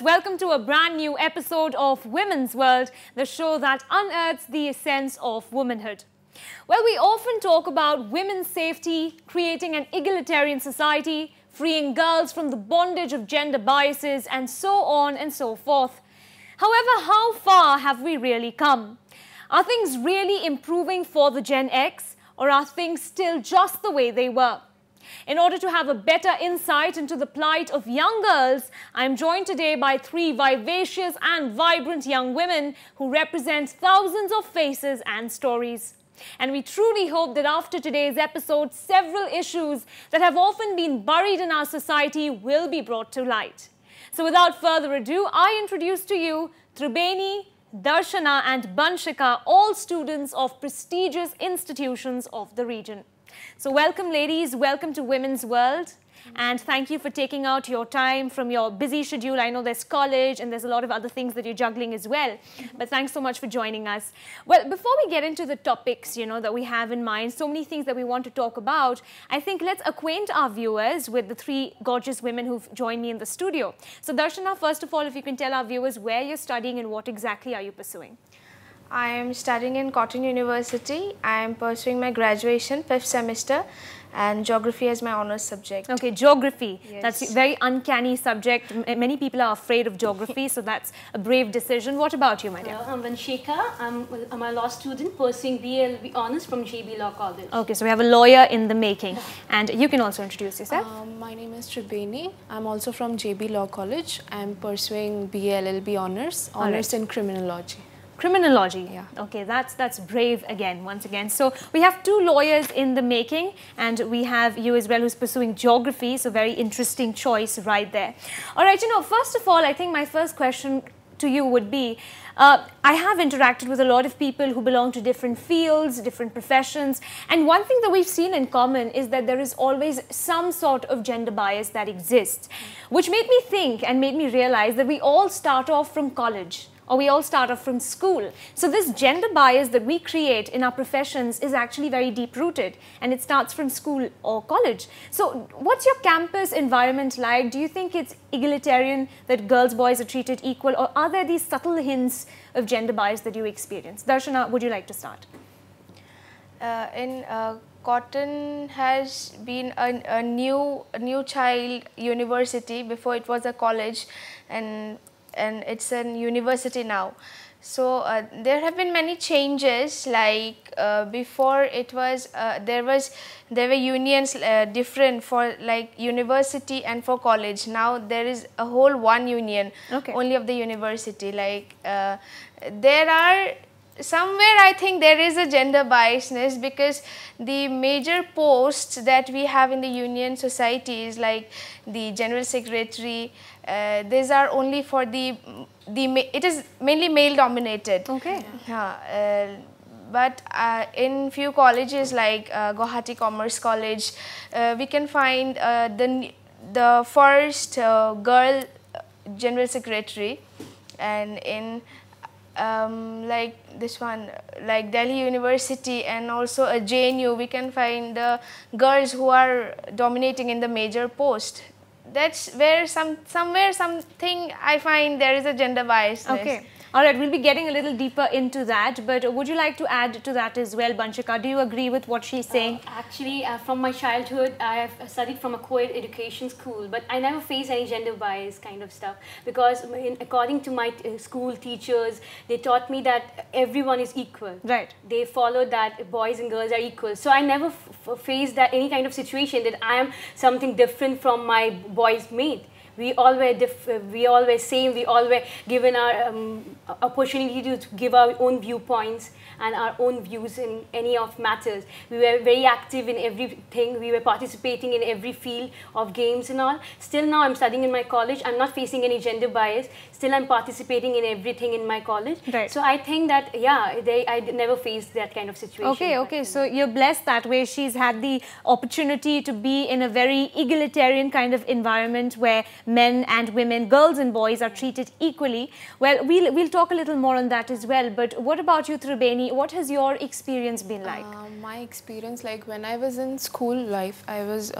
welcome to a brand new episode of Women's World, the show that unearths the essence of womanhood. Well, we often talk about women's safety, creating an egalitarian society, freeing girls from the bondage of gender biases, and so on and so forth. However, how far have we really come? Are things really improving for the Gen X, or are things still just the way they were? In order to have a better insight into the plight of young girls, I am joined today by three vivacious and vibrant young women who represent thousands of faces and stories. And we truly hope that after today's episode, several issues that have often been buried in our society will be brought to light. So without further ado, I introduce to you Tribeni, Darshana and Banshika, all students of prestigious institutions of the region. So welcome ladies, welcome to Women's World, and thank you for taking out your time from your busy schedule. I know there's college and there's a lot of other things that you're juggling as well, but thanks so much for joining us. Well, before we get into the topics, that we have in mind, so many things that we want to talk about, I think let's acquaint our viewers with the three gorgeous women who've joined me in the studio. So Darshana, first of all, if you can tell our viewers where you're studying and what exactly are you pursuing? I am studying in Cotton University. I am pursuing my graduation 5th semester and geography as my honors subject. Okay, geography. Yes. That's a very uncanny subject. Many people are afraid of geography, so that's a brave decision. What about you, my dear? I'm Vanshika. I'm a law student pursuing BLB honors from JB Law College. Okay, so we have a lawyer in the making. And you can also introduce yourself. My name is Tribeni. I'm also from JB Law College. I'm pursuing BLLB honors in criminology. Criminology. Yeah. Okay, that's brave again, once again. So we have two lawyers in the making, and we have you as well who's pursuing geography, so very interesting choice right there. All right, first of all, I think my first question to you would be, I have interacted with a lot of people who belong to different fields, different professions, and one thing that we've seen in common is that there is always some sort of gender bias that exists, which made me think and made me realize that we all start off from college, or we all start off from school. So this gender bias that we create in our professions is actually very deep-rooted, and it starts from school or college. So what's your campus environment like? Do you think it's egalitarian, that girls, boys are treated equal, or are there these subtle hints of gender bias that you experience? Darshana, would you like to start? Cotton has been a new child university. Before it was a college, and it's a university now. So there have been many changes. Like before, it was there were unions different for like university and for college. Now there is a whole one union, only of the university. Like there are somewhere, I think there is a gender biasness, because the major posts that we have in the union societies, like the general secretary, these are only for it is mainly male dominated. Okay. But in few colleges like Guwahati Commerce College, we can find the first girl general secretary, and in like this one, like Delhi University and also a JNU, we can find the girls who are dominating in the major post. That's where somewhere something I find there is a gender bias. Okay. All right, we'll be getting a little deeper into that, but would you like to add to that as well, Banshika? Do you agree with what she's saying? Actually, from my childhood, I have studied from a co-ed education school, but I never faced any gender bias kind of stuff, because according to my school teachers, they taught me that everyone is equal. Right. They followed that boys and girls are equal. So I never faced that any kind of situation that I am something different from my boys mate. We all were same, we all were given our opportunity to give our own viewpoints and our own views in any of matters. We were very active in everything, we were participating in every field of games and all. Still now I'm studying in my college, I'm not facing any gender bias, still I'm participating in everything in my college. Right. So I think that, yeah, I never faced that kind of situation. Okay, so you're blessed that way. She's had the opportunity to be in a very egalitarian kind of environment where men and women, girls and boys are treated equally. Well, we'll talk a little more on that as well, but what about you, Tribeni? What has your experience been like? My experience, like when I was in school life, I was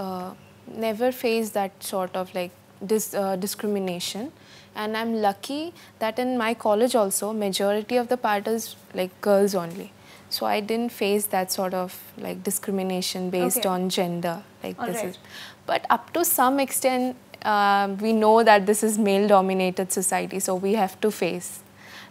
never faced that sort of like discrimination, and I'm lucky that in my college also majority of the part is like girls only. So I didn't face that sort of like discrimination based on gender. Like is, but up to some extent, we know that this is male-dominated society, so we have to face.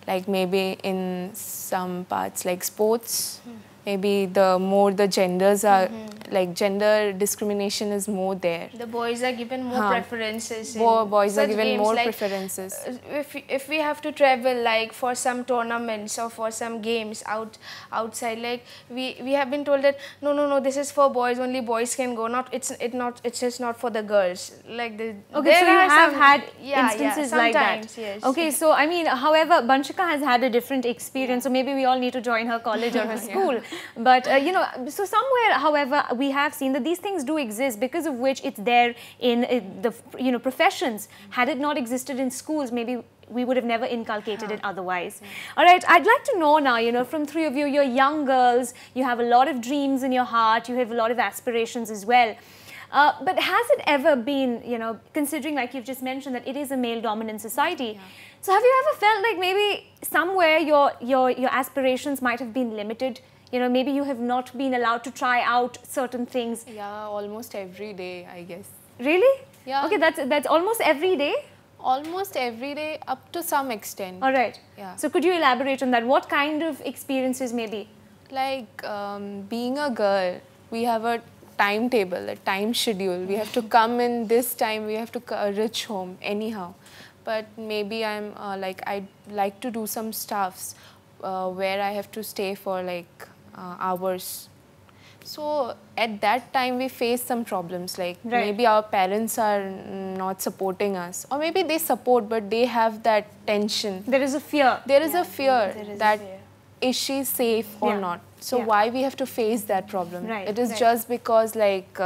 Like maybe in some parts, like sports, maybe the more the genders are, like gender discrimination is more there. The boys are given more preferences. Boys are given more preferences. If we have to travel like for some tournaments or for some games outside, like we have been told that no, this is for boys, only boys can go. It's just not for the girls. Like so you have had instances like that. Yes. Okay, so I mean, however, Vanshika has had a different experience, so maybe we all need to join her college or her school. But you know, so somewhere, however, we have seen that these things do exist, because of which it's there in the professions. Had it not existed in schools, maybe we would have never inculcated it otherwise. All right, I'd like to know now, you know, from three of you, you're young girls, you have a lot of dreams in your heart, you have a lot of aspirations as well. But has it ever been, you know, considering like you've just mentioned that it is a male-dominant society, so have you ever felt like maybe somewhere your aspirations might have been limited? You know, maybe you have not been allowed to try out certain things. Yeah, almost every day, I guess. Really? Yeah. Okay, that's almost every day? Almost every day, up to some extent. All right. Yeah. So could you elaborate on that? What kind of experiences maybe? Like being a girl, we have a timetable, a time schedule. We have to come in this time, we have to reach home anyhow. But maybe I'm I'd like to do some stuffs where I have to stay for like hours. So at that time we face some problems, like maybe our parents are not supporting us, or maybe they support but they have that tension. There is a fear. There is a fear that is she safe or not. So why we have to face that problem? It is just because like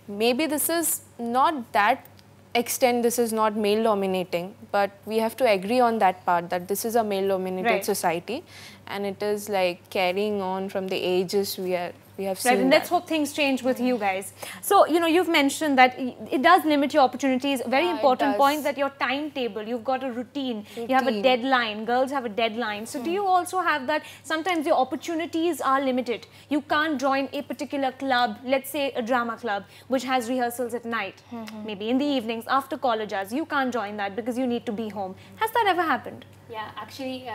maybe this is not that extent, this is not male dominating, but we have to agree on that part, that this is a male dominated society, and it is like carrying on from the ages we have seen. And let's hope things change with you guys. So, you know, you've mentioned that it does limit your opportunities. A very important point, that your timetable, you've got a routine, you have a deadline, girls have a deadline. So do you also have that? Sometimes your opportunities are limited. You can't join a particular club, let's say a drama club, which has rehearsals at night, maybe in the evenings after college hours. You can't join that because you need to be home. Has that ever happened? Yeah, actually,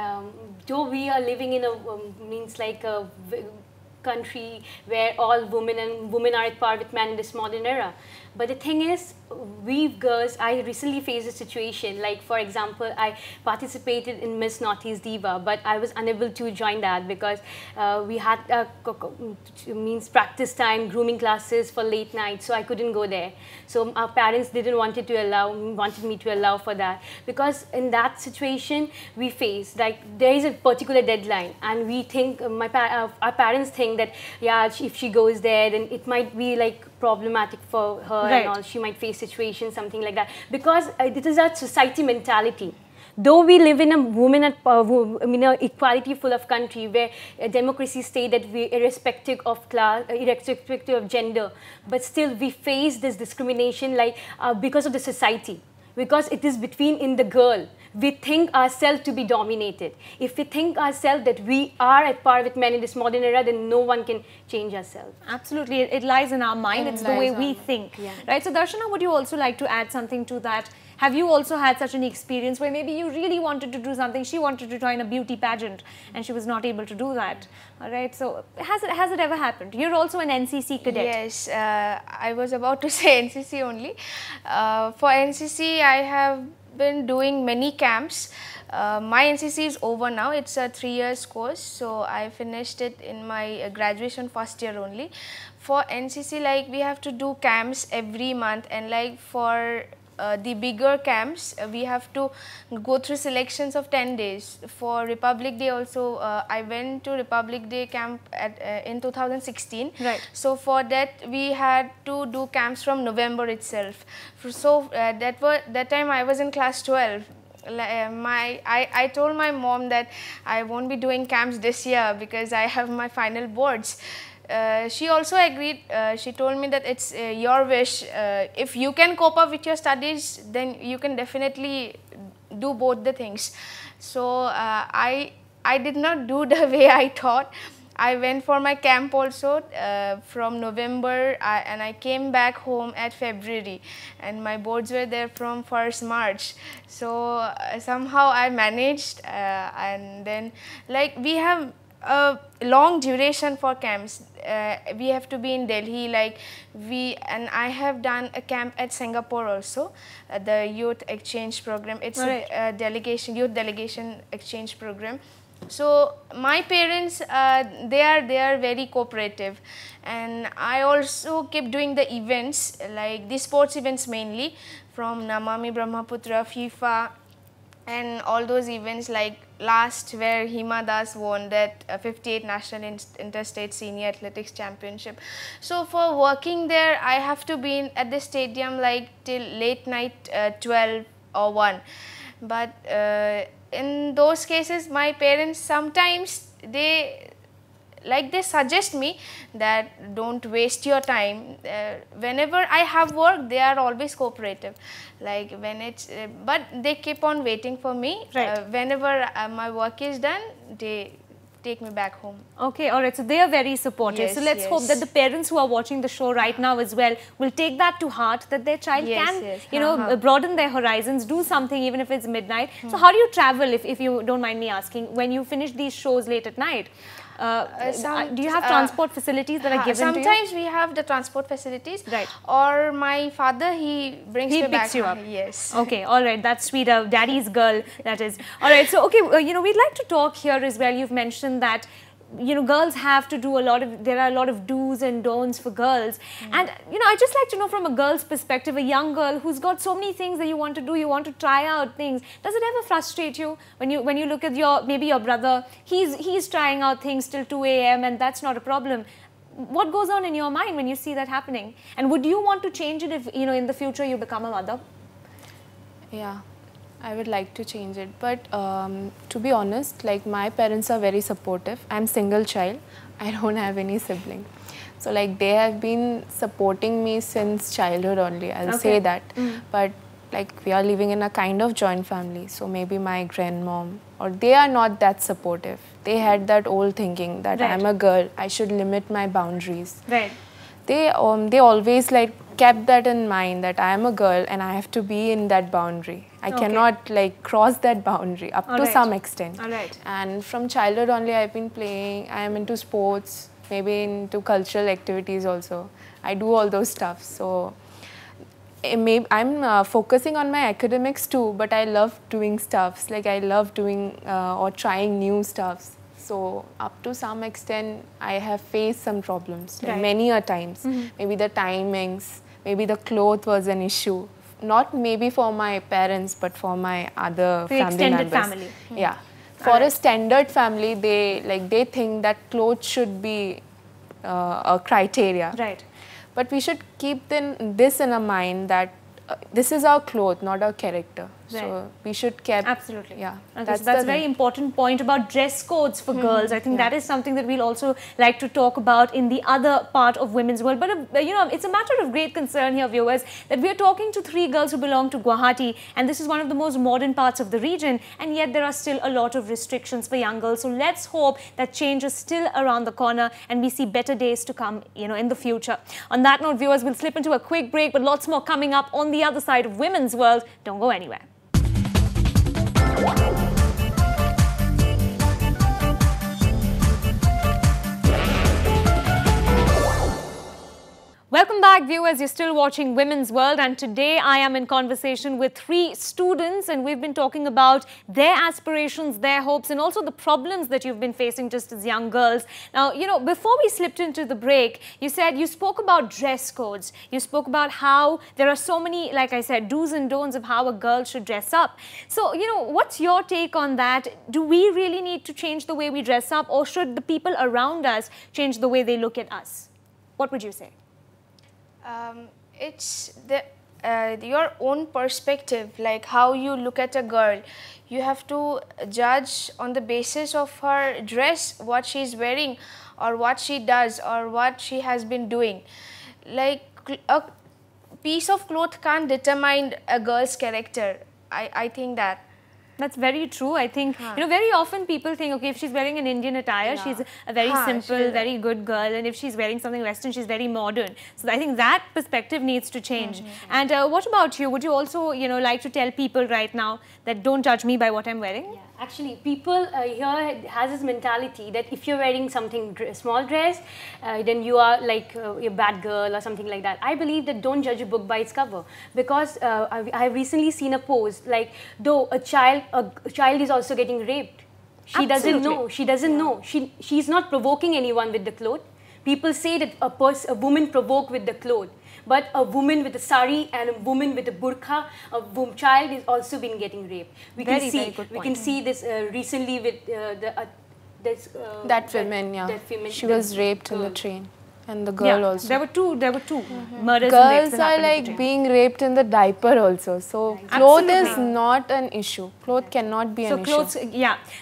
though we are living in a country where all women are at par with men in this modern era. But the thing is, we girls, I recently faced a situation, like for example, I participated in Miss Northeast Diva, but I was unable to join that because we had practice time, grooming classes for late night, so I couldn't go there. So our parents didn't wanted me to allow for that, because in that situation we face like there is a particular deadline, and we think our parents think that if she goes there, then it might be like problematic for her and all. She might face situations, something like that, because it is a society mentality. Though we live in a equality full of country where democracy state that we irrespective of class, irrespective of gender, but still we face this discrimination because of the society. Because it is in the girl. We think ourselves to be dominated. If we think ourselves that we are at par with men in this modern era, then no one can change ourselves. Absolutely. It lies in our mind. It's the way we think. Right? So Darshana, would you also like to add something to that? Have you also had such an experience where maybe you really wanted to do something, she wanted to join a beauty pageant and she was not able to do that? All right, so has it ever happened? You're also an NCC cadet. Yes, I was about to say NCC only. For NCC, I have been doing many camps. My NCC is over now. It's a 3-year course, so I finished it in my graduation first year only. For NCC, like we have to do camps every month, and like for the bigger camps, we have to go through selections of 10 days. For Republic Day also, I went to Republic Day camp in 2016. Right. So for that, we had to do camps from November itself. So that time I was in class 12. I told my mom that I won't be doing camps this year because I have my final boards. she also agreed. She told me that it's your wish. If you can cope up with your studies, then you can definitely do both the things. So I did not do the way I thought. I went for my camp also from November, and I came back home at February, and my boards were there from 1st March. So somehow I managed, and then like we have a long duration for camps. We have to be in Delhi, and I have done a camp at Singapore also, the youth exchange program. It's a youth delegation exchange program. So my parents, they are very cooperative, and I also keep doing the events, like the sports events mainly, from Namami Brahmaputra, FIFA, and all those events, like last where Hima Das won that 58 National Interstate Senior Athletics Championship. So for working there, I have to be at the stadium like till late night, 12 or 1. But in those cases, my parents sometimes they suggest me that don't waste your time. Whenever I have work, they are always cooperative. Like when it's, but they keep on waiting for me. Right. Whenever my work is done, they take me back home. Okay, all right. So they are very supportive. Yes, so let's yes. hope that the parents who are watching the show right now as well will take that to heart, that their child Yes, can, yes. you know, broaden their horizons, do something even if it's midnight. So how do you travel, if you don't mind me asking, when you finish these shows late at night? Do you have transport facilities that are given to you? Sometimes we have the transport facilities. Right. Or my father, he brings me back. He picks you up. Yes. Okay, all right. That's sweet. Daddy's girl, that is. All right. So, okay, you know, we'd like to talk here as well. You've mentioned that, you know, girls have to do there are a lot of do's and don'ts for girls. And, you know, I'd just like to know from a girl's perspective, a young girl who's got so many things that you want to do, you want to try out things. Does it ever frustrate you when you look at maybe your brother, he's trying out things till 2 a.m. and that's not a problem. What goes on in your mind when you see that happening? And would you want to change it if, you know, in the future you become a mother? Yeah, I would like to change it, but to be honest, like my parents are very supportive. I'm single child. I don't have any sibling. So like they have been supporting me since childhood only, I'll say that. But like we are living in a kind of joint family, so maybe my grandmom, or they are not that supportive. They had that old thinking that I'm a girl, I should limit my boundaries. Right. They always like kept that in mind, that I am a girl and I have to be in that boundary. I cannot like cross that boundary up to some extent. And from childhood only I've been playing, I am into sports, maybe into cultural activities also. I do all those stuff. So maybe I'm focusing on my academics too, but I love doing stuffs. Like I love doing or trying new stuffs. So up to some extent, I have faced some problems, like many a times. Maybe the timings, maybe the cloth was an issue. Not maybe for my parents, but for my other family members. Family. Yeah. For a standard family, they think that clothes should be a criteria. Right. But we should keep this in our mind that this is our cloth, not our character. Right. So we should keep. Absolutely. Yeah. Okay, that's a very important point about dress codes for girls. I think that is something that we'll also like to talk about in the other part of Women's World. But you know, it's a matter of great concern here, viewers, that we're talking to 3 girls who belong to Guwahati, and this is one of the most modern parts of the region, and yet there are still a lot of restrictions for young girls. So let's hope that change is still around the corner and we see better days to come, you know, in the future. On that note, viewers, we'll slip into a quick break, but lots more coming up on the other side of Women's World. Don't go anywhere. Welcome back, viewers. You're still watching Women's World, and today I am in conversation with 3 students, and we've been talking about their aspirations, their hopes, and also the problems that you've been facing just as young girls. Now, you know, before we slipped into the break, you spoke about dress codes. You spoke about how there are so many, like I said, do's and don'ts of how a girl should dress up. So, you know, what's your take on that? Do we really need to change the way we dress up, or should the people around us change the way they look at us? What would you say? your own perspective, like how you look at a girl. You have to judge on the basis of her dress, what she is wearing, or what she does, or what she has been doing. Like a piece of cloth can't determine a girl's character. I think that. That's very true. I think, very often people think, okay, if she's wearing an Indian attire, she's a very simple, very good girl. And if she's wearing something Western, she's very modern. So I think that perspective needs to change. And what about you? Would you also, like to tell people right now that don't judge me by what I'm wearing? Yeah. Actually, people here has this mentality that if you're wearing something small dress, then you are like a bad girl or something like that. I believe that don't judge a book by its cover, because I have recently seen a post like, though a child is also getting raped. She doesn't know. She doesn't know. She's not provoking anyone with the cloth. People say that a woman provoked with the cloth. But a woman with a sari and a woman with a burqa, a child is also been getting raped. We can see this recently with that woman. She was raped in the train, and the girl also. There were two murders. Girls are like being raped in the diaper also. So clothes is not an issue. Clothes cannot be an issue.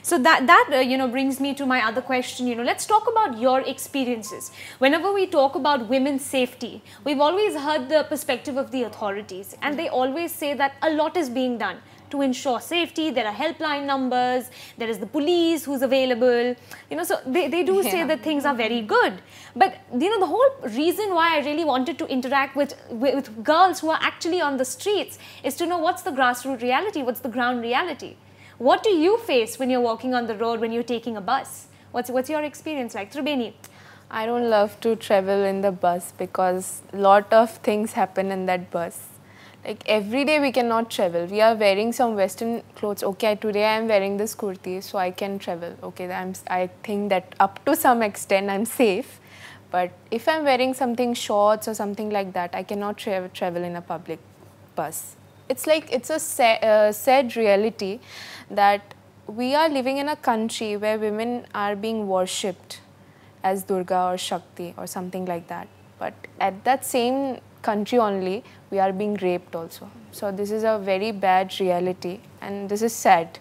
So that brings me to my other question. Let's talk about your experiences. Whenever we talk about women's safety, we've always heard the perspective of the authorities, and they always say that a lot is being done to ensure safety. There are helpline numbers, there is the police who's available, so they do say that things are very good. But, the whole reason why I really wanted to interact with girls who are actually on the streets is to know what's the grassroots reality, what's the ground reality. What do you face when you're walking on the road, when you're taking a bus? What's your experience like? Tribeni? I don't love to travel in the bus because a lot of things happen in that bus. Like every day we cannot travel. We are wearing some Western clothes. Okay, today I am wearing this kurti, so I can travel. Okay, I think that up to some extent I'm safe. But if I'm wearing something shorts or something like that, I cannot travel in a public bus. It's like it's a sad reality that we are living in a country where women are being worshipped as Durga or Shakti or something like that. But at that same country only, we are being raped also. So this is a very bad reality, and this is sad.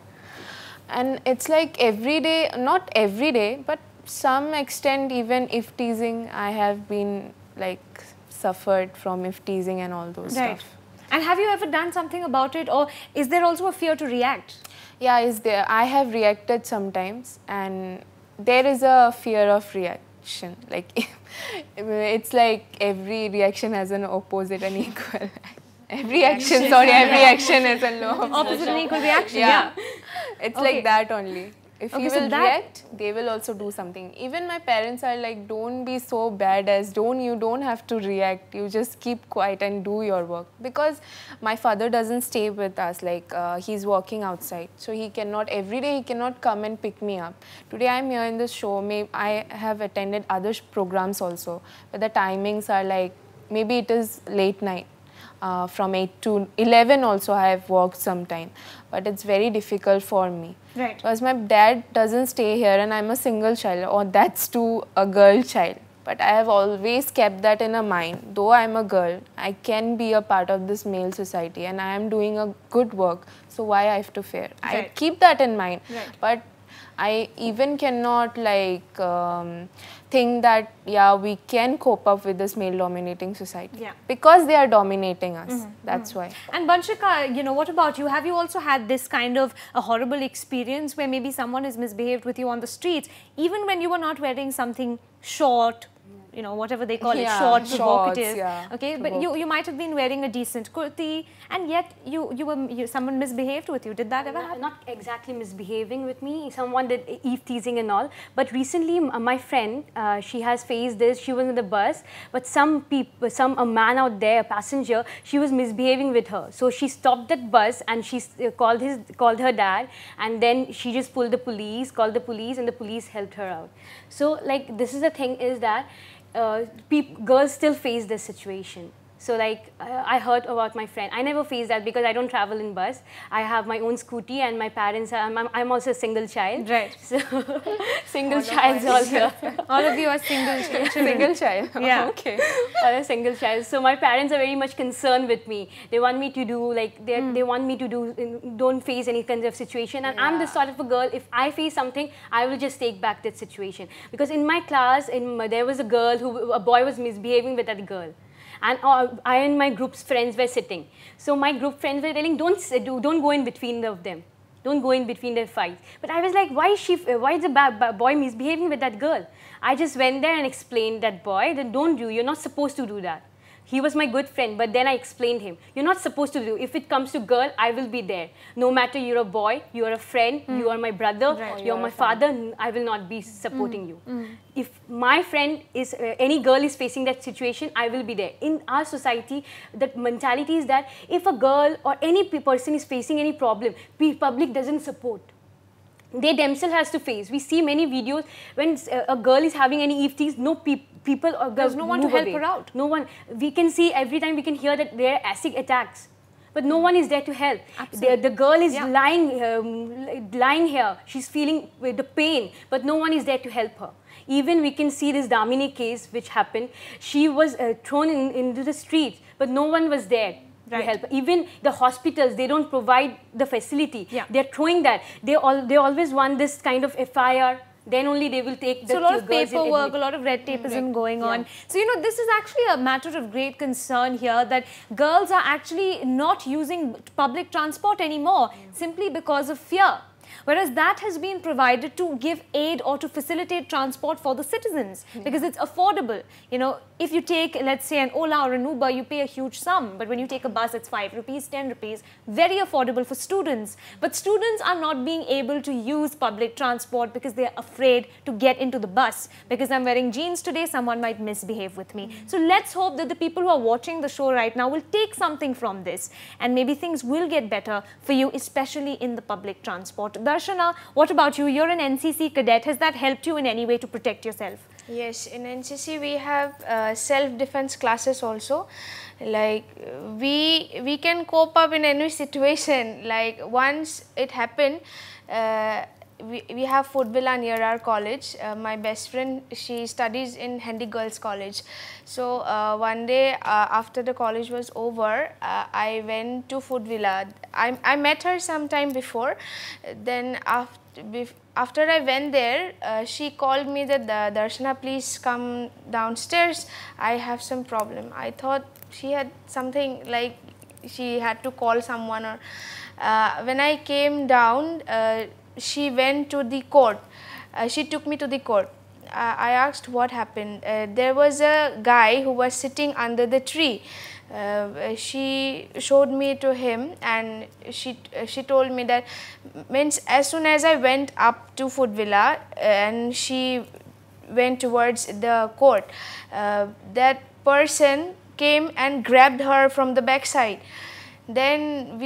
And it's like every day, not every day, but some extent even if teasing, I have been like suffered from if teasing and all those stuff. And have you ever done something about it, or is there also a fear to react? Yeah, is there. I have reacted sometimes, and there is a fear of reaction. Like it's like every reaction has an opposite and equal. Every action is a low. Opposite and equal reaction. Yeah. It's like that only. If you will react, they will also do something. Even my parents are like, don't be so bad you don't have to react. You just keep quiet and do your work. Because my father doesn't stay with us, like he's working outside. So he cannot, every day he cannot come and pick me up. Today I'm here in the show, I have attended other programs also. But the timings are like, maybe it is late night. From 8 to 11 also I have worked sometime, but it's very difficult for me. Right. Because my dad doesn't stay here and I'm a single child, or that's to a girl child. But I have always kept that in a mind. Though I'm a girl, I can be a part of this male society and I am doing a good work. So why I have to fear? Right. I keep that in mind. Right. But I even cannot like think that we can cope up with this male dominating society. Yeah. Because they are dominating us. That's why. And Vanshika, what about you? Have you also had this kind of a horrible experience where maybe someone has misbehaved with you on the streets, even when you were not wearing something short, whatever they call it, short, provocative. Okay, but you might have been wearing a decent kurti, and yet someone misbehaved with you. Did that ever happen? Not exactly misbehaving with me. Someone did eve teasing and all. But recently, my friend, she has faced this. She was in the bus, but a man out there, a passenger, she was misbehaving with her. So she stopped that bus and she called her dad, and then she just called the police, and the police helped her out. So like this is the thing is that girls still face this situation. So like I heard about my friend. I never faced that because I don't travel in bus. I have my own scooty and my parents are, I'm also a single child. Right. So single child also. All of you are single children. Single child. Yeah. Okay. A single child. So my parents are very much concerned with me. They want me to do like they want me to do don't face any kind of situation. And I'm the sort of a girl. If I face something, I will just take back that situation. Because in my class, there was a boy was misbehaving with that girl. And I and my group's friends were sitting. So my group friends were telling, don't go in between of them. Don't go in between their fights. But I was like, why is the boy misbehaving with that girl? I just went there and explained that boy that you're not supposed to do that. He was my good friend, but then I explained him, you're not supposed to do. If it comes to girl, I will be there. No matter you're a boy, you're a friend, you are my brother, you're my father, I will not be supporting you. If my friend is, any girl is facing that situation, I will be there. In our society, that mentality is that if a girl or any person is facing any problem, public doesn't support. They themselves has to face. We see many videos when a girl is having any EFTs, people or girls, there's no one to help her out. No one. We can see every time we can hear that there are acid attacks, but no one is there to help. The girl is lying here. She's feeling the pain, but no one is there to help her. Even we can see this Damini case which happened. She was thrown into the streets, but no one was there. To help. Even the hospitals, they don't provide the facility. They're throwing that. They always want this kind of FIR. Then only they will take the So a lot of paperwork, a lot of red tapeism going on. So, you know, this is actually a matter of great concern here that girls are actually not using public transport anymore simply because of fear. Whereas that has been provided to give aid or to facilitate transport for the citizens because it's affordable. You know, if you take, let's say, an Ola or an Uber, you pay a huge sum. But when you take a bus, it's 5 rupees, 10 rupees. Very affordable for students. But students are not being able to use public transport because they're afraid to get into the bus. Because I'm wearing jeans today, someone might misbehave with me. So let's hope that the people who are watching the show right now will take something from this. And maybe things will get better for you, especially in the public transport. Darshana, what about you? You're an NCC cadet. Has that helped you in any way to protect yourself? Yes, in NCC we have self-defense classes also. Like we can cope up in any situation. Like once it happened, we have food villa near our college. My best friend, she studies in Handy Girls College. So one day after the college was over, I went to food villa. I met her sometime before. Then after I went there, she called me that Darshana, please come downstairs. I have some problem. I thought she had something like she had to call someone. Or when I came down, she went to the court. She took me to the court. I asked what happened. There was a guy who was sitting under the tree. She showed me to him, and she told me that means as soon as I went up to food villa and she went towards the court, that person came and grabbed her from the backside. Then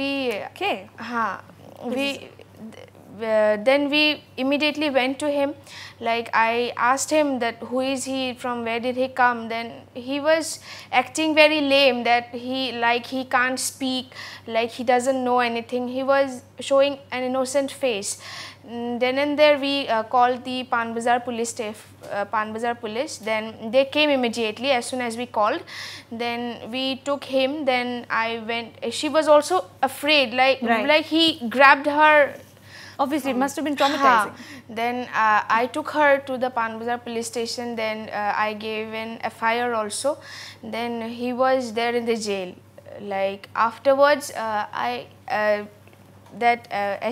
then we immediately went to him. Like I asked him that who is he, from where did he come. Then he was acting very lame, that he can't speak, like he doesn't know anything. He was showing an innocent face. Then and there we called the Panbazar police staff, Panbazar police. Then they came immediately as soon as we called. Then we took him. Then I went. She was also afraid, like he grabbed her. Obviously, it must have been traumatizing. Then I took her to the Panbazar police station. Then I gave an FIR also. Then he was there in the jail. Like afterwards,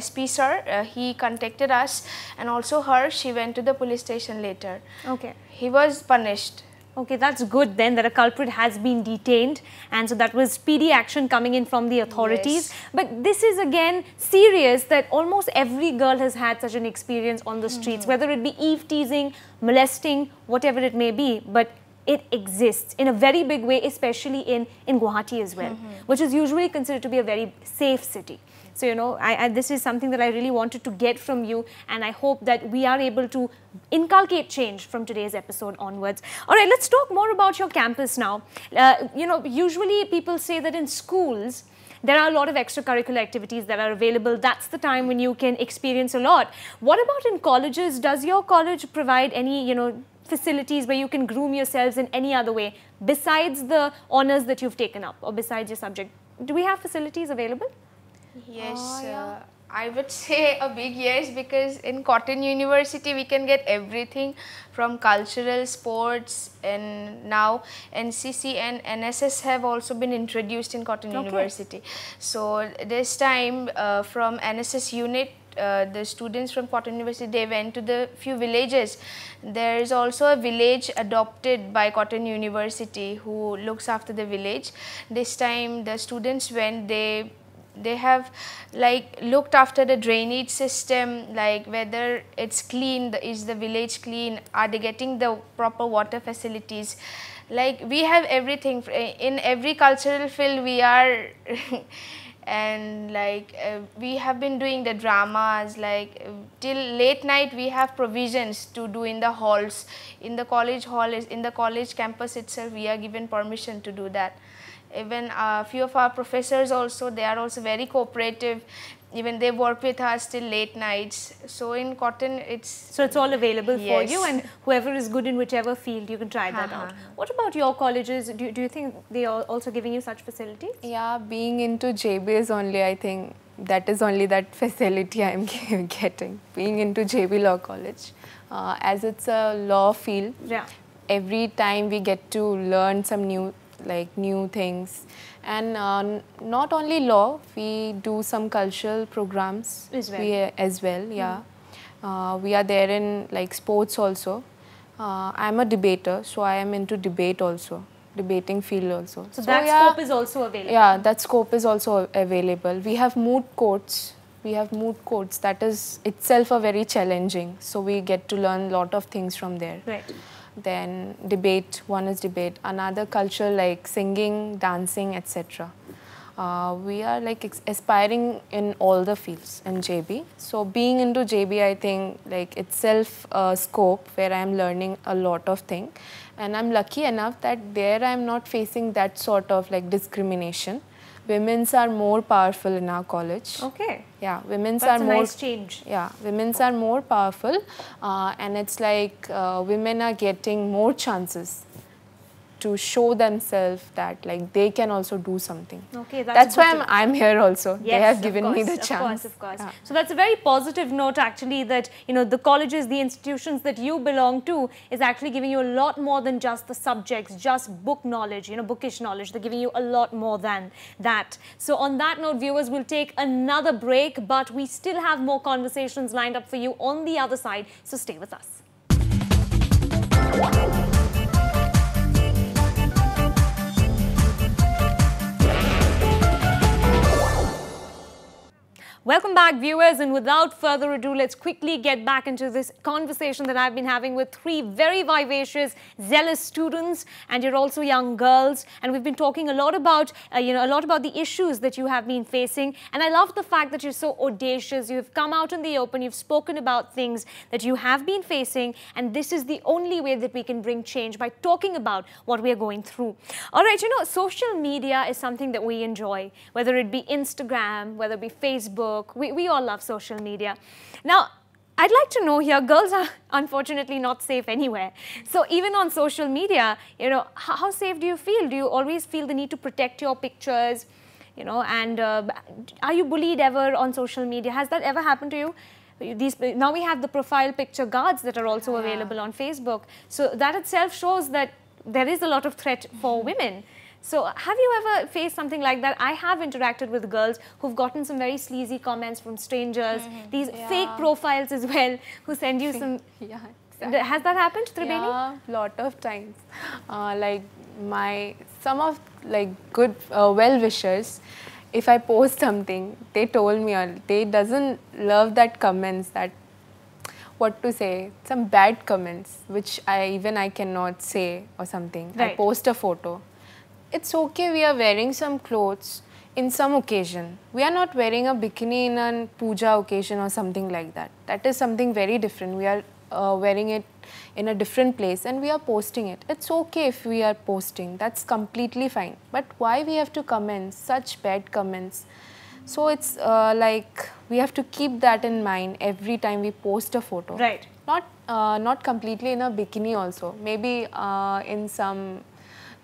SP sir, he contacted us, and also her. She went to the police station later. Okay. He was punished. Okay, that's good then that a culprit has been detained, and so that was speedy action coming in from the authorities. Yes. But this is again serious that almost every girl has had such an experience on the streets, whether it be eve teasing, molesting, whatever it may be. But it exists in a very big way, especially in Guwahati as well, which is usually considered to be a very safe city. So, you know, this is something that I really wanted to get from you, and I hope that we are able to inculcate change from today's episode onwards. All right, let's talk more about your campus now. You know, usually people say that in schools, there are a lot of extracurricular activities that are available. That's the time when you can experience a lot. What about in colleges? Does your college provide any, you know, facilities where you can groom yourselves in any other way besides the honors that you've taken up or besides your subject? Do we have facilities available? Yes, I would say a big yes, because in Cotton University we can get everything from cultural, sports, and now NCC and NSS have also been introduced in Cotton University. So this time from NSS unit, the students from Cotton University, they went to the few villages. There is also a village adopted by Cotton University who looks after the village. This time the students went, they have like looked after the drainage system, like whether it's clean, is the village clean, are they getting the proper water facilities. Like we have everything in every cultural field we are and like we have been doing the dramas, like till late night we have provisions to do in the halls. In the college hall, in the college campus itself, we are given permission to do that. Even a few of our professors also, they are also very cooperative. Even they work with us till late nights. So in Cotton, it's all available for you, and whoever is good in whichever field, you can try that out. What about your colleges? Do you think they are also giving you such facilities? Yeah, being into JBS only, I think that is only that facility I am getting. Being into JB Law College, as it's a law field, every time we get to learn some new things, and not only law, we do some cultural programs as well. We are there in like sports also. I'm a debater, so I am into debate also, debating field also. So that scope is also available? Yeah, that scope is also available. We have moot courts. That is itself a very challenging. So we get to learn a lot of things from there. Right. Then debate, one is debate, another culture like singing, dancing, etc. We are like aspiring in all the fields in JB. So being into JB, I think like itself a scope where I am learning a lot of things, and I'm lucky enough that there I am not facing that sort of like discrimination. Women's are more powerful in our college. Okay. Yeah, women's That's are more. Nice change. Yeah, women's are more powerful, and it's like women are getting more chances to show themselves that like they can also do something. Okay, that's why I'm here also. Yes, they have given me the chance. Of course. Yeah. So that's a very positive note actually, that you know the colleges, the institutions that you belong to is actually giving you a lot more than just the subjects, just book knowledge, you know, bookish knowledge. They're giving you a lot more than that. So on that note, viewers, we'll take another break, but we still have more conversations lined up for you on the other side. So stay with us. Welcome back, viewers, and without further ado, let's quickly get back into this conversation that I've been having with three very vivacious, zealous students, and you're also young girls, and we've been talking a lot about, the issues that you have been facing, and I love the fact that you're so audacious. You've come out in the open, you've spoken about things that you have been facing, and this is the only way that we can bring change, by talking about what we are going through. All right, you know, social media is something that we enjoy, whether it be Instagram, whether it be Facebook. We all love social media. Now, I'd like to know here, girls are unfortunately not safe anywhere. So even on social media, you know, how safe do you feel? Do you always feel the need to protect your pictures? You know, and are you bullied ever on social media? Has that ever happened to you? Now we have the profile picture guards that are also available on Facebook. So that itself shows that there is a lot of threat for women. So have you ever faced something like that? I have interacted with girls who've gotten some very sleazy comments from strangers, these fake profiles as well, who send you some... Yeah, exactly. Has that happened, Tribeni? Yeah, lot of times. Like some of like good well-wishers, if I post something, they told me, they doesn't love that comments that, what to say, some bad comments which I cannot say or something. I Right. post a photo. It's okay, we are wearing some clothes in some occasion. We are not wearing a bikini in a puja occasion or something like that. That is something very different. We are wearing it in a different place and we are posting it. It's okay if we are posting. That's completely fine. But why we have to comment such bad comments? So it's like we have to keep that in mind every time we post a photo. Right. Not completely in a bikini also. Maybe in some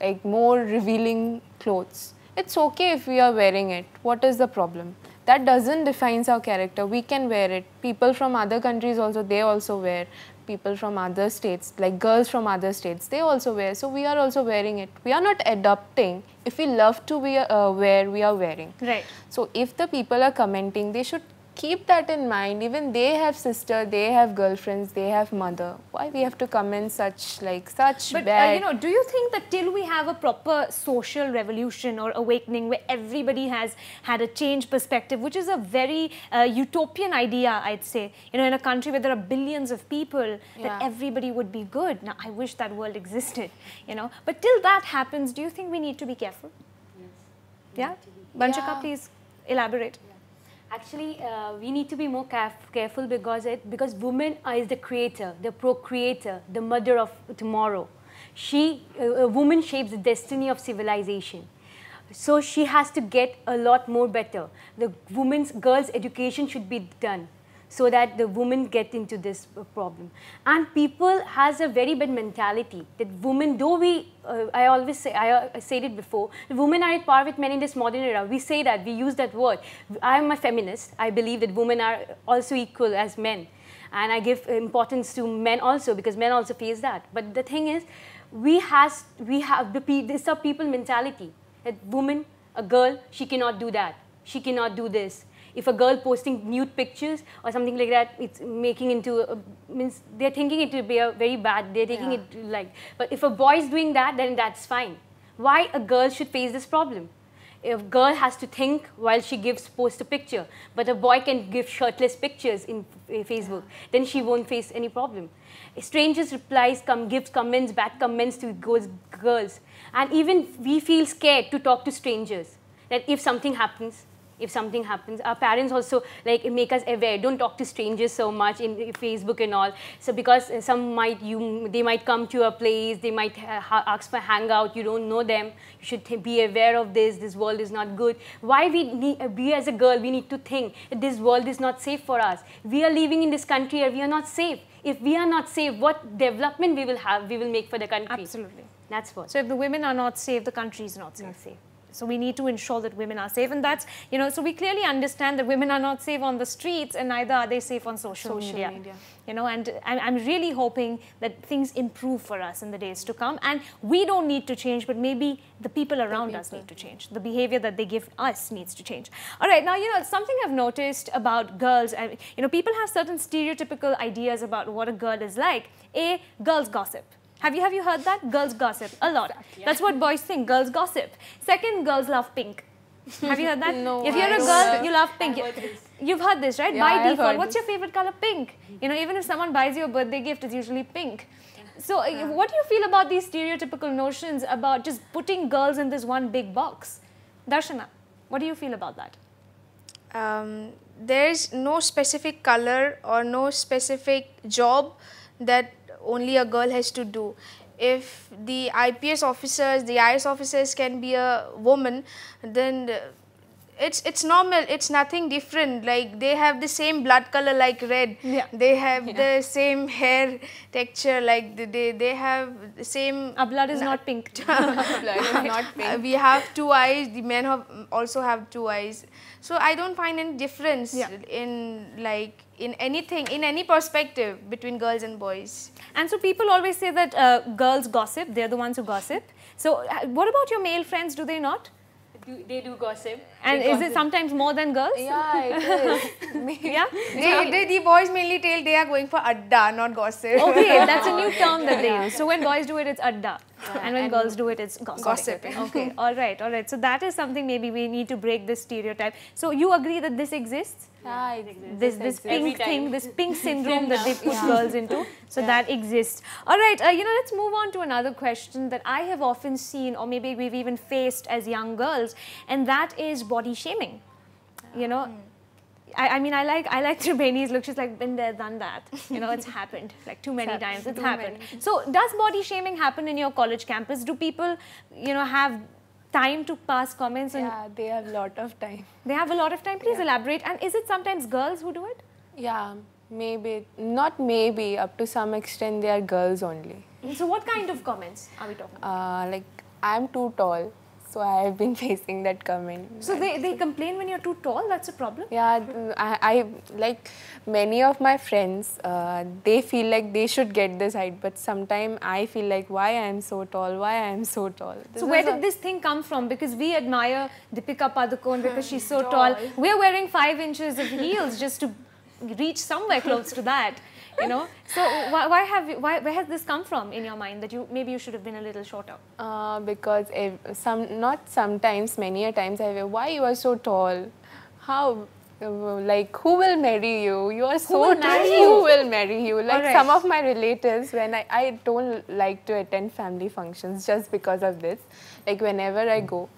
like more revealing clothes. It's okay if we are wearing it. What is the problem? That doesn't define our character. We can wear it. People from other countries also, they also wear. People from other states, like girls from other states, they also wear. So we are also wearing it. We are not adopting. If we love to wear, we are wearing. Right. So if the people are commenting, they should keep that in mind. Even they have sister, they have girlfriends, they have mother. Why we have to comment such But bad? do you think that till we have a proper social revolution or awakening where everybody has had a change perspective, which is a very utopian idea, I'd say, in a country where there are billions of people, that everybody would be good. Now, I wish that world existed, But till that happens, do you think we need to be careful? Yes. Yeah? Vanshika, please elaborate. Actually, we need to be more careful because woman is the creator, the procreator, the mother of tomorrow. A woman shapes the destiny of civilization. So she has to get a lot more better. The girls' education should be done so that the women get into this problem. And people has a very bad mentality that women, though I always say, I said it before, women are at par with men in this modern era. We say that, we use that word. I am a feminist. I believe that women are also equal as men. And I give importance to men also because men also face that. But the thing is, we have this a people mentality. That woman, a girl, she cannot do that. She cannot do this. If a girl posting nude pictures or something like that, it's making into means they're thinking it will be a very bad. They're taking it like. But if a boy is doing that, then that's fine. Why a girl should face this problem? A girl has to think while she post a picture, but a boy can give shirtless pictures in Facebook. Then she won't face any problem. Strangers replies gives comments, bad comments to girls, and even we feel scared to talk to strangers. That if something happens, our parents also make us aware. Don't talk to strangers so much in Facebook and all. So because they might come to your place, they might ask for hangout. You don't know them. You should be aware of this. This world is not good. Why we as a girl, we need to think that this world is not safe for us. We are living in this country and we are not safe. If we are not safe, what development we will make for the country? Absolutely. That's what. So if the women are not safe, the country is not safe. So we need to ensure that women are safe, and that's, so we clearly understand that women are not safe on the streets and neither are they safe on social media. And I'm really hoping that things improve for us in the days to come, and we don't need to change, but maybe the people around us need to change. The behavior that they give us needs to change. All right, now, something I've noticed about girls, people have certain stereotypical ideas about what a girl is like. Girls gossip. Have you heard that? Girls gossip a lot. Yeah. That's what boys think. Girls gossip. Second, girls love pink. Have you heard that? No. If you're a girl, you love pink. You've heard this, right? Yeah, By default, what's your favorite color? Pink. Even if someone buys you a birthday gift, it's usually pink. So what do you feel about these stereotypical notions about just putting girls in this one big box? Darshana, what do you feel about that? There's no specific color or no specific job that only a girl has to do. If the IPS officers, the IS officers can be a woman, then it's normal. It's nothing different. Like they have the same blood color like red. Yeah. They have the same hair texture. Like they have the same. Our blood is not pink. Blood is not pink. We have 2 eyes. The men also have 2 eyes. So I don't find any difference in anything, in any perspective between girls and boys. And so people always say that girls gossip. They're the ones who gossip. So what about your male friends? Do they not? They do gossip. And is it sometimes more than girls? Yeah, it is. Yeah? The boys mainly tell they are going for adda, not gossip. Okay, that's a new term that they use. So when boys do it, it's adda. And when girls do it, it's gossiping. Okay, all right. So that is something maybe we need to break this stereotype. So you agree that this exists? Yeah, it exists. This pink time. thing, this pink syndrome that they put girls into. So that exists. All right, let's move on to another question that I have often seen, or maybe we've even faced as young girls, and that is body shaming. You know, I mean, I like Tribeni's look. She's like, been there, done that. You know, it's happened like too many times. It's happened. So, does body shaming happen in your college campus? Do people, have time to pass comments? And Yeah, they have a lot of time. they have a lot of time. Please elaborate. And is it sometimes girls who do it? Yeah, maybe, not maybe, up to some extent they are girls only. So, what kind of comments are we talking about? Like, I'm too tall, so I have been facing that comment. So, they complain when you're too tall. That's a problem. Yeah, I like many of my friends, they feel like they should get this height, but sometimes I feel like why I am so tall, why I am so tall. So where did this thing come from? Because we admire Deepika Padukone because she's so tall. We're wearing 5 inches of heels just to reach somewhere close to that. So where has this come from in your mind that maybe you should have been a little shorter? Because not sometimes, many a times I feel, why you are so tall? How? Like, who will marry you? You are so will tall. marry Who you? will marry you? Like Alright. some of my relatives, when I don't like to attend family functions just because of this. Like whenever I go,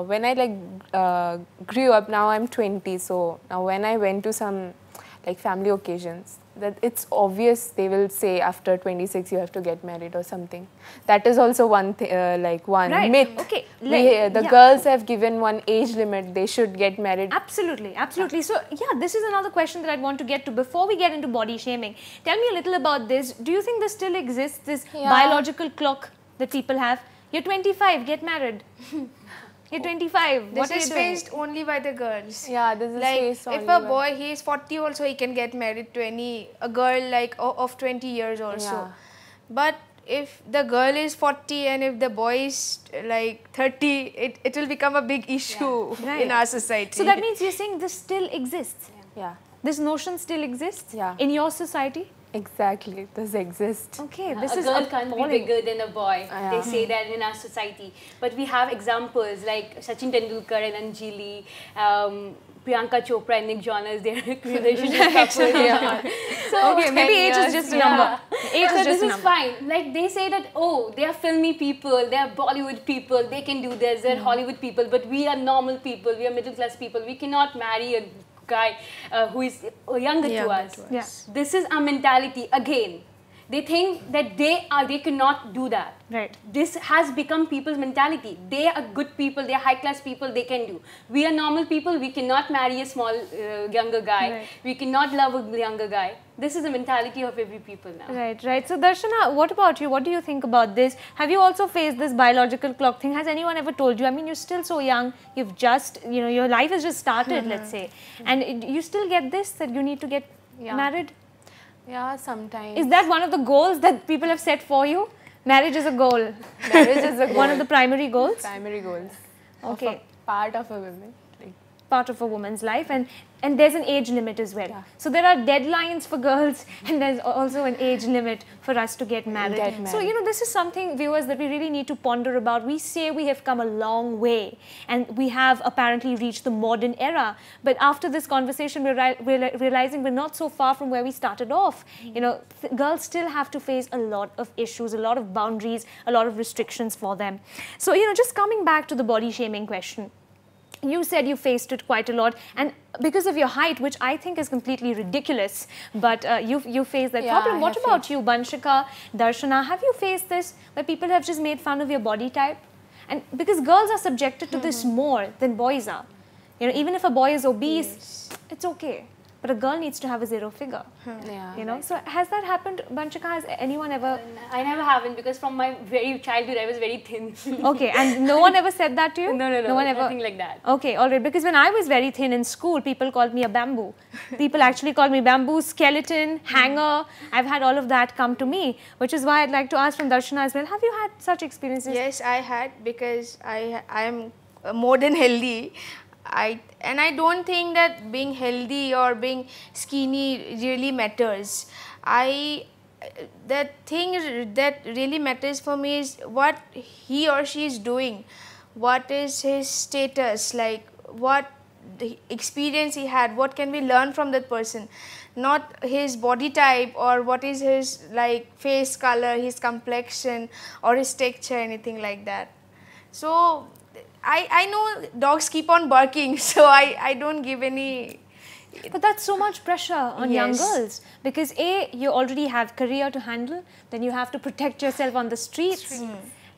when I grew up, now I'm 20, so now when I went to some like family occasions, that it's obvious they will say after 26 you have to get married or something. That is also one one Right. myth. Okay. The girls have given one age limit, they should get married. Absolutely, absolutely. So, yeah, this is another question that I'd want to get to before we get into body shaming. Tell me a little about this. Do you think this still exists, this biological clock that people have? You're 25, get married. You're 25, This what are is you doing? faced only by the girls. Yeah, this is Like faced if only a by- boy, he is 40 also, he can get married to a girl like of 20 years also. Yeah. But if the girl is 40 and if the boy is like 30, it will become a big issue Right. in our society. So that means you're saying this still exists? Yeah, This notion still exists Yeah. in your society? exactly. This exists. Okay, this a is girl can't be appalling. bigger than a boy. They say that in our society. But we have examples like Sachin Tendulkar and Anjali, Priyanka Chopra and Nick Jonas. They're a relationship couple. So Okay, maybe age is just a number. Age so is this just a is number. fine. Like they say that, oh, they are filmy people, they are Bollywood people, they can do this, they're Hollywood people, but we are normal people, we are middle class people. We cannot marry a guy who is younger to us. Yeah. This is our mentality again. They think that they cannot do that. Right. This has become people's mentality. They are good people, they are high class people, they can do. We are normal people, we cannot marry a small younger guy. Right. We cannot love a younger guy. This is the mentality of every people now. Right, right. So, Darshana, what about you? What do you think about this? Have you also faced this biological clock thing? Has anyone ever told you? I mean, you're still so young. You've just, your life has just started, let's say. And you still get this, that you need to get married? Yeah, sometimes. Is that one of the goals that people have set for you? Marriage is a goal. Marriage is a One of the primary goals? primary goals. Okay. Of a part of a woman. Like, Part of a woman's life, and there's an age limit as well. Yeah. So there are deadlines for girls, and there's also an age limit for us to get married. So this is something, viewers, that we really need to ponder about. We say we have come a long way, and we have apparently reached the modern era. But after this conversation, we're realizing we're not so far from where we started off. Girls still have to face a lot of issues, a lot of boundaries, a lot of restrictions for them. So just coming back to the body shaming question. You said you faced it quite a lot, and because of your height, which I think is completely ridiculous, but you face that problem. I What have about you, Banshika, Darshana? Have you faced this, where people have just made fun of your body type? And because girls are subjected to this more than boys are. Even if a boy is obese, it's okay. But a girl needs to have a 0 figure. yeah. So has that happened, Banshika? Has anyone ever? I never haven't, because from my very childhood I was very thin. Okay, and no one ever said that to you? No, No one ever. nothing like that. Okay, all right. Because when I was very thin in school, people called me a bamboo. People actually called me bamboo, skeleton, hanger. I've had all of that come to me, which is why I'd like to ask from Darshana as well. Have you had such experiences? Yes, I had, because I am more than healthy. I don't think that being healthy or being skinny really matters. The thing that really matters for me is what he or she is doing. What is his status, like what the experience he had, what can we learn from that person, not his body type or what is his like face color, his complexion or his texture, anything like that. So I know dogs keep on barking, so I don't give any. But that's so much pressure on young Yes. girls, because A, you already have career to handle, then you have to protect yourself on the streets,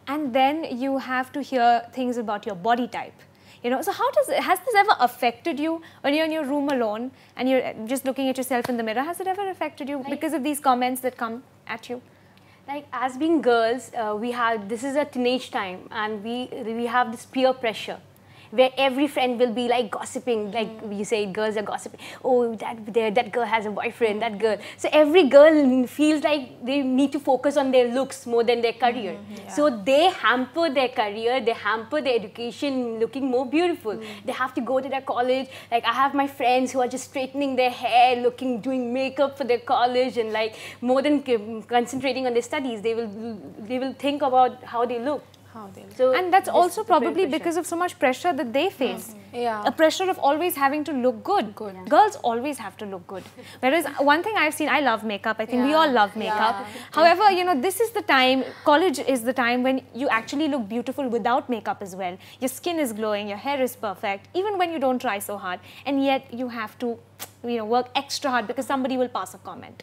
and then you have to hear things about your body type. You know, so has this ever affected you when you're in your room alone and you're just looking at yourself in the mirror? Has it ever affected you because of these comments that come at you? Like, as being girls, this is a teenage time, and we have this peer pressure where every friend will be like gossiping, like you say, girls are gossiping. Oh, that girl has a boyfriend, that girl. So every girl feels like they need to focus on their looks more than their career. So they hamper their career, they hamper their education, looking more beautiful. They have to go to their college. Like, I have my friends who are just straightening their hair, doing makeup for their college, and like more than concentrating on their studies, they will think about how they look. So And that's also the peer probably pressure. because of so much pressure that they face. Yeah. A pressure of always having to look good. Girls always have to look good. Whereas one thing I've seen, I love makeup. I think we all love makeup. However, you know, this is the time, college is the time when you actually look beautiful without makeup as well. Your skin is glowing, your hair is perfect, even when you don't try so hard. And yet you have to, you know, work extra hard because somebody will pass a comment.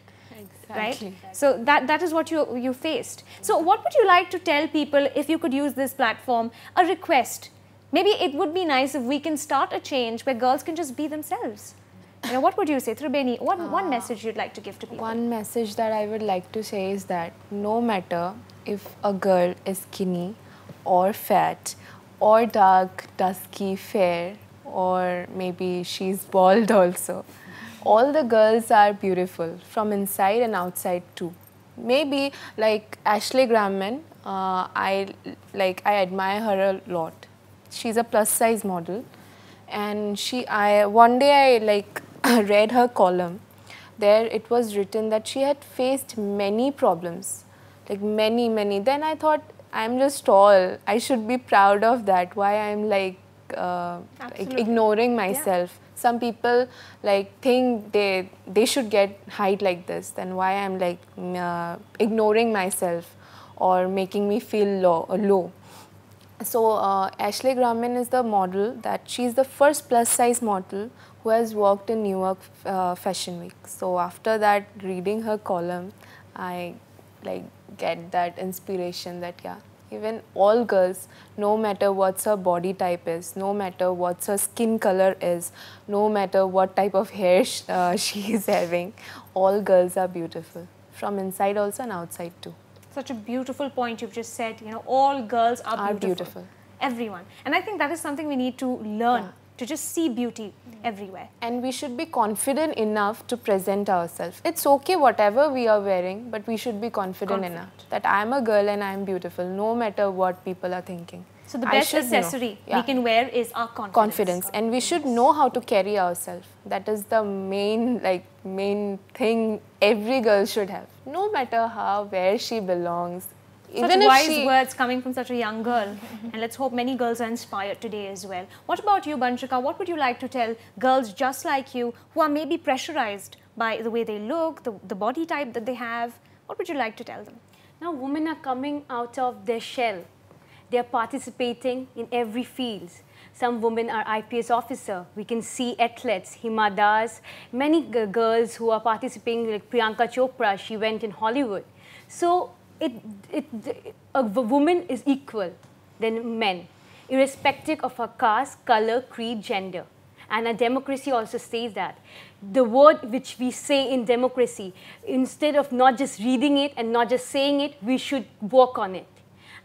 Right? So that is what you faced. So what would you like to tell people if you could use this platform? A request. Maybe it would be nice if we can start a change where girls can just be themselves. You know, what would you say, Tribeni? One message you'd like to give to people? One message that I would like to say is that no matter if a girl is skinny or fat or dark, dusky, fair, or maybe she's bald also, all the girls are beautiful from inside and outside too. Maybe like Ashley Graham, I admire her a lot. She's a plus size model, and one day I read her column. There it was written that she had faced many problems, like many. Then I thought, I'm just tall. I should be proud of that. Why I'm ignoring myself. Some people think they should get height like this. Then why I'm ignoring myself or making me feel low. So Ashley Graham is the model that she's the first plus size model who has worked in New York Fashion Week. So after that, reading her column, I get that inspiration that even all girls, no matter what her body type is, no matter what her skin color is, no matter what type of hair she is having, all girls are beautiful from inside also and outside too. Such a beautiful point you've just said. You know, all girls are beautiful. Everyone. And I think that is something we need to learn, to just see beauty everywhere. And we should be confident enough to present ourselves. It's okay whatever we are wearing, but we should be confident enough that I'm a girl and I'm beautiful, no matter what people are thinking. So the best accessory we can wear is our confidence. And we should know how to carry ourselves. That is the main thing every girl should have, no matter where she belongs. Such wise words coming from such a young girl. And let's hope many girls are inspired today as well. What about you, Banchika? What would you like to tell girls just like you who are maybe pressurized by the way they look, the body type that they have? What would you like to tell them? Now, women are coming out of their shell. They are participating in every field. Some women are IPS officer. We can see athletes, Hima Das, many girls who are participating, like Priyanka Chopra, she went in Hollywood. So a woman is equal than men, irrespective of her caste, color, creed, gender. And our democracy also says that. The word which we say in democracy, instead of not just reading it and not just saying it, we should work on it.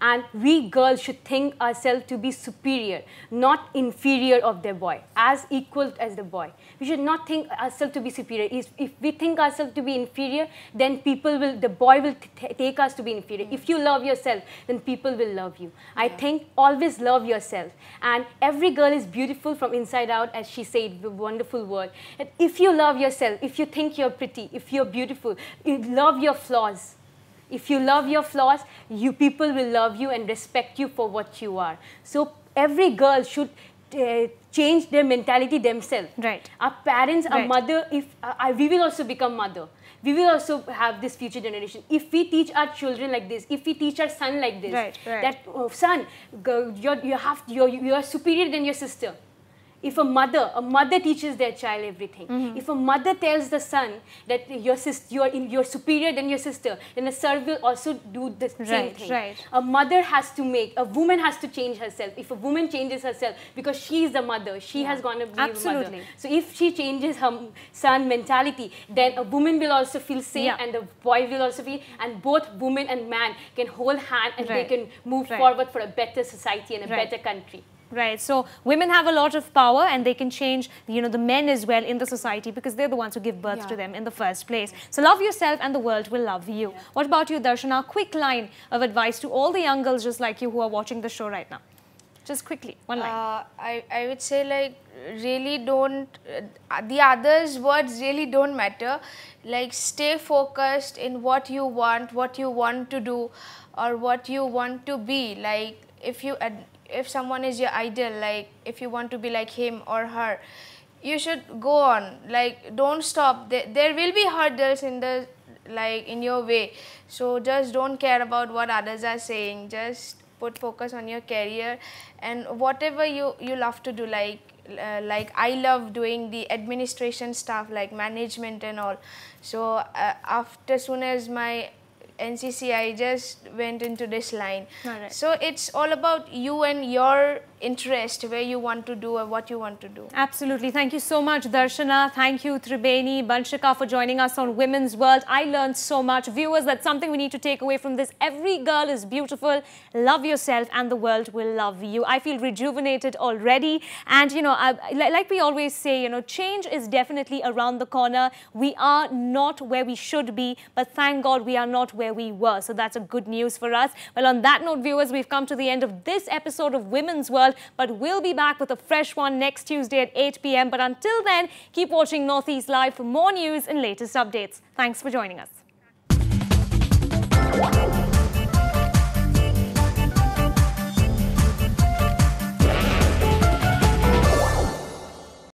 And we girls should think ourselves to be superior, not inferior of the boy, as equal as the boy. We should not think ourselves to be superior. If we think ourselves to be inferior, then the boy will take us to be inferior. If you love yourself, then people will love you. I think always love yourself. And every girl is beautiful from inside out, as she said, the wonderful word. And if you love yourself, if you think you're pretty, if you're beautiful, love your flaws. If you love your flaws, people will love you and respect you for what you are. So every girl should change their mentality themselves. Right. Our parents, our Right. mother, if we will also become mother. We will also have this future generation. If we teach our children like this, if we teach our son like this, Right, right. that son, you are superior than your sister. If a mother teaches their child everything. If a mother tells the son that you're superior than your sister, then the son will also do the same Right, thing. right. A woman has to change herself. If a woman changes herself, because she is the mother, she has gone to be a mother. Absolutely. So if she changes her son mentality, then a woman will also feel safe, Yeah. and the boy will also feel, and both woman and man can hold hand, and Right. they can move Right. forward for a better society and a Right. better country. Right, so women have a lot of power and they can change, the men as well in the society because they're the ones who give birth to them in the first place. So love yourself and the world will love you. What about you, Darshana? Quick line of advice to all the young girls just like you who are watching the show right now. Just quickly, one line. I would say, like, really don't, the others' words really don't matter. Like, stay focused in what you want to do, or what you want to be. Like, if someone is your idol, like if you want to be like him or her, you should go on. Like, don't stop. There will be hurdles in your way. So just don't care about what others are saying. Just put focus on your career and whatever you love to do. Like I love doing the administration stuff, like management and all. So after soon as my NCC, I just went into this line. Alright. So it's all about you and your interest, where you want to do or what you want to do. Absolutely. Thank you so much, Darshana. Thank you, Tribeni, Banshika, for joining us on Women's World. I learned so much. Viewers, that's something we need to take away from this. Every girl is beautiful. Love yourself and the world will love you. I feel rejuvenated already. And, like we always say, change is definitely around the corner. We are not where we should be, but thank God we are not where we were. So that's a good news for us. Well, on that note, viewers, we've come to the end of this episode of Women's World. But we'll be back with a fresh one next Tuesday at 8 p.m. But until then, keep watching Northeast Live for more news and latest updates. Thanks for joining us.